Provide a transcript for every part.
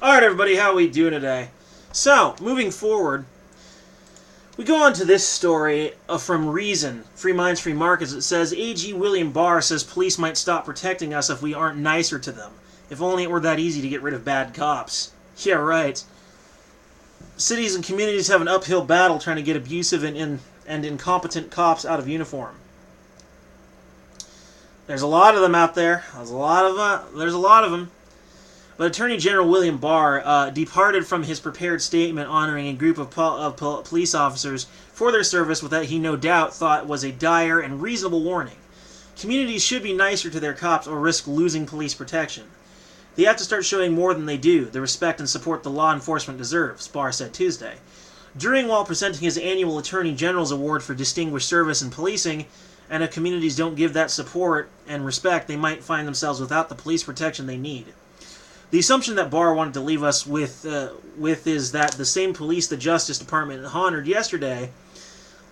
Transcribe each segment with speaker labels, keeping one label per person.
Speaker 1: Alright everybody, how are we doing today? So, moving forward, we go on to this story from Reason, Free Minds, Free Markets. It says, AG William Barr says police might stop protecting us if we aren't nicer to them. If only it were that easy to get rid of bad cops. Yeah, right. Cities and communities have an uphill battle trying to get abusive and incompetent cops out of uniform. There's a lot of them out there. There's a lot of them. But Attorney General William Barr departed from his prepared statement honoring a group of police officers for their service with that he no doubt thought was a dire and reasonable warning. Communities should be nicer to their cops or risk losing police protection. They have to start showing more than they do, the respect and support the law enforcement deserves, Barr said Tuesday. While presenting his annual Attorney General's Award for Distinguished Service in Policing, and if communities don't give that support and respect, they might find themselves without the police protection they need. The assumption that Barr wanted to leave us with is that the same police the Justice Department honored yesterday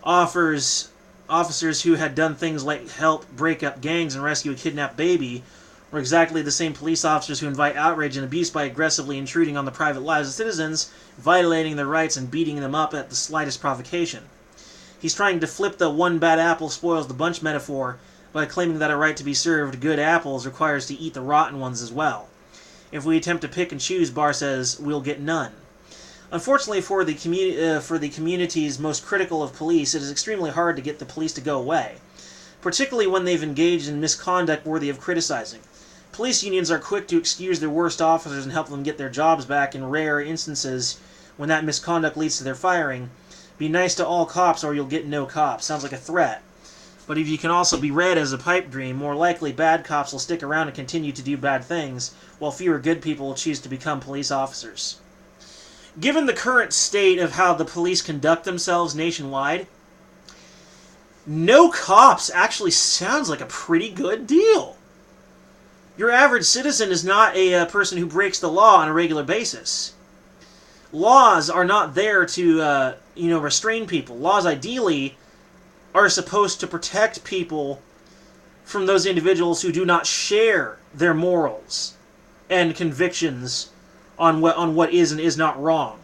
Speaker 1: offers officers who had done things like help break up gangs and rescue a kidnapped baby were exactly the same police officers who invite outrage and abuse by aggressively intruding on the private lives of citizens, violating their rights and beating them up at the slightest provocation. He's trying to flip the one bad apple spoils the bunch metaphor by claiming that a right to be served good apples requires to eat the rotten ones as well. If we attempt to pick and choose, Barr says, we'll get none. Unfortunately for the communities most critical of police, it is extremely hard to get the police to go away, particularly when they've engaged in misconduct worthy of criticizing. Police unions are quick to excuse their worst officers and help them get their jobs back in rare instances when that misconduct leads to their firing. Be nice to all cops or you'll get no cops. Sounds like a threat. But if you can also be read as a pipe dream, more likely bad cops will stick around and continue to do bad things, while fewer good people will choose to become police officers. Given the current state of how the police conduct themselves nationwide, no cops actually sounds like a pretty good deal. Your average citizen is not a person who breaks the law on a regular basis. Laws are not there to, restrain people. Laws ideally are supposed to protect people from those individuals who do not share their morals and convictions on what is and is not wrong.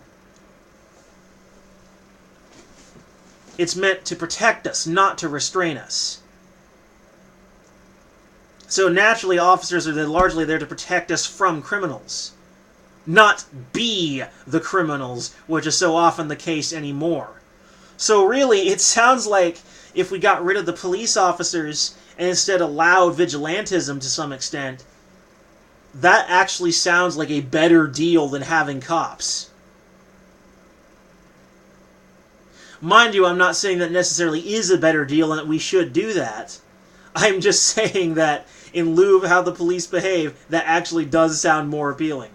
Speaker 1: It's meant to protect us, not to restrain us. So naturally, officers are largely there to protect us from criminals, not be the criminals, which is so often the case anymore. So really, it sounds like if we got rid of the police officers and instead allowed vigilantism to some extent, that actually sounds like a better deal than having cops. Mind you, I'm not saying that necessarily is a better deal and that we should do that. I'm just saying that in lieu of how the police behave, that actually does sound more appealing.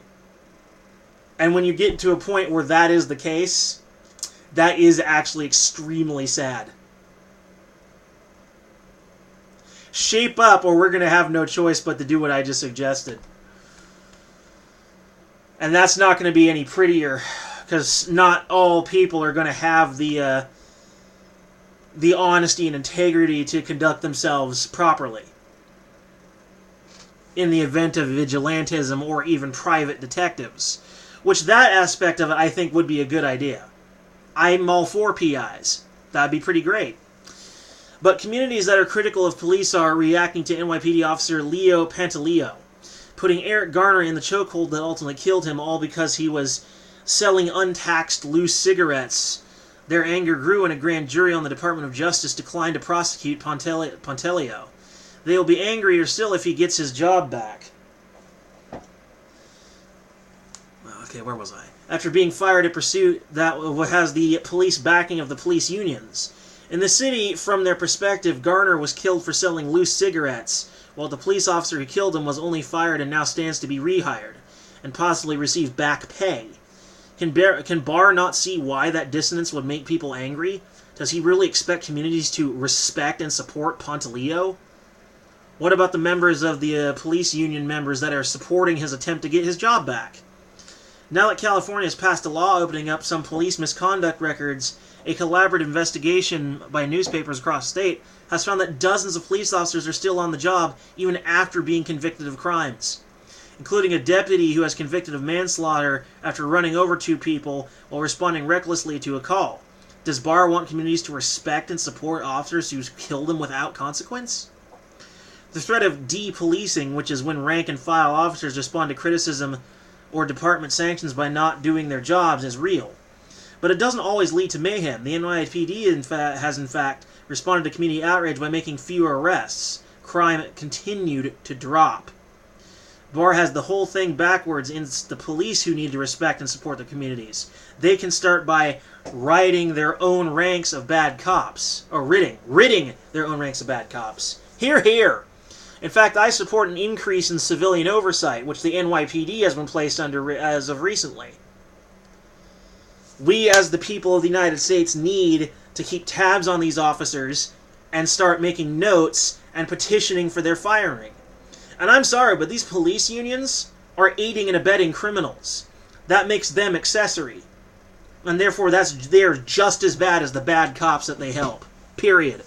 Speaker 1: And when you get to a point where that is the case, that is actually extremely sad. Shape up or we're going to have no choice but to do what I just suggested. And that's not going to be any prettier, because not all people are going to have the honesty and integrity to conduct themselves properly in the event of vigilantism or even private detectives. Which that aspect of it I think would be a good idea. I'm all for PIs. That'd be pretty great. But communities that are critical of police are reacting to NYPD officer Leo Pantaleo, putting Eric Garner in the chokehold that ultimately killed him, all because he was selling untaxed loose cigarettes. Their anger grew and a grand jury on the Department of Justice declined to prosecute Pantaleo. They will be angrier still if he gets his job back. Okay, where was I? After being fired in pursuit that has the police backing of the police unions. In the city, from their perspective, Garner was killed for selling loose cigarettes, while the police officer who killed him was only fired and now stands to be rehired, and possibly receive back pay. Can Barr not see why that dissonance would make people angry? Does he really expect communities to respect and support Pantaleo? What about the members of the police union members that are supporting his attempt to get his job back? Now that California has passed a law opening up some police misconduct records, a collaborative investigation by newspapers across the state has found that dozens of police officers are still on the job even after being convicted of crimes. including a deputy who was convicted of manslaughter after running over two people while responding recklessly to a call. Does Barr want communities to respect and support officers who kill them without consequence? The threat of de-policing, which is when rank-and-file officers respond to criticism or department sanctions by not doing their jobs, is real. But it doesn't always lead to mayhem. The NYPD has in fact responded to community outrage by making fewer arrests. Crime continued to drop. Barr has the whole thing backwards. It's the police who need to respect and support their communities. They can start by ridding their own ranks of bad cops. Or ridding their own ranks of bad cops. Hear, hear! In fact, I support an increase in civilian oversight, which the NYPD has been placed under as of recently. We, as the people of the United States, need to keep tabs on these officers and start making notes and petitioning for their firing. And I'm sorry, but these police unions are aiding and abetting criminals. That makes them accessory. And therefore, they're just as bad as the bad cops that they help. Period.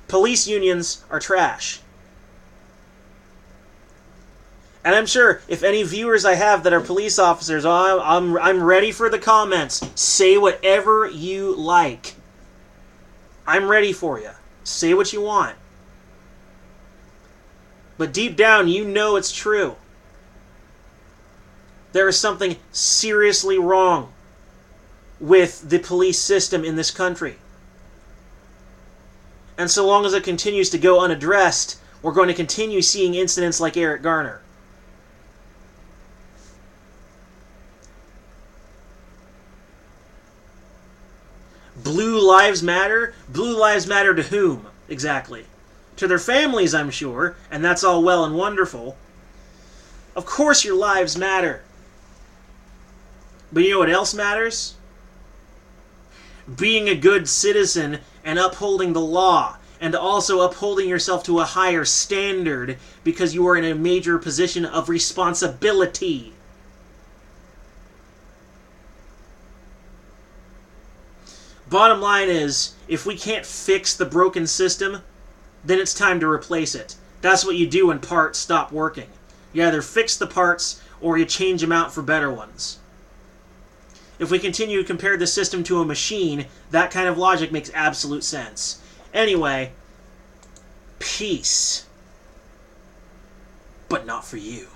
Speaker 1: Police unions are trash. And I'm sure if any viewers I have that are police officers, I'm ready for the comments. Say whatever you like. I'm ready for you. Say what you want. But deep down, you know it's true. There is something seriously wrong with the police system in this country. And so long as it continues to go unaddressed, we're going to continue seeing incidents like Eric Garner. Blue Lives Matter? Blue Lives Matter to whom, exactly? To their families, I'm sure, and that's all well and wonderful. Of course your lives matter. But you know what else matters? Being a good citizen and upholding the law, and also upholding yourself to a higher standard because you are in a major position of responsibility. Bottom line is, if we can't fix the broken system, then it's time to replace it. That's what you do when parts stop working. You either fix the parts, or you change them out for better ones. If we continue to compare the system to a machine, that kind of logic makes absolute sense. Anyway, peace. But not for you.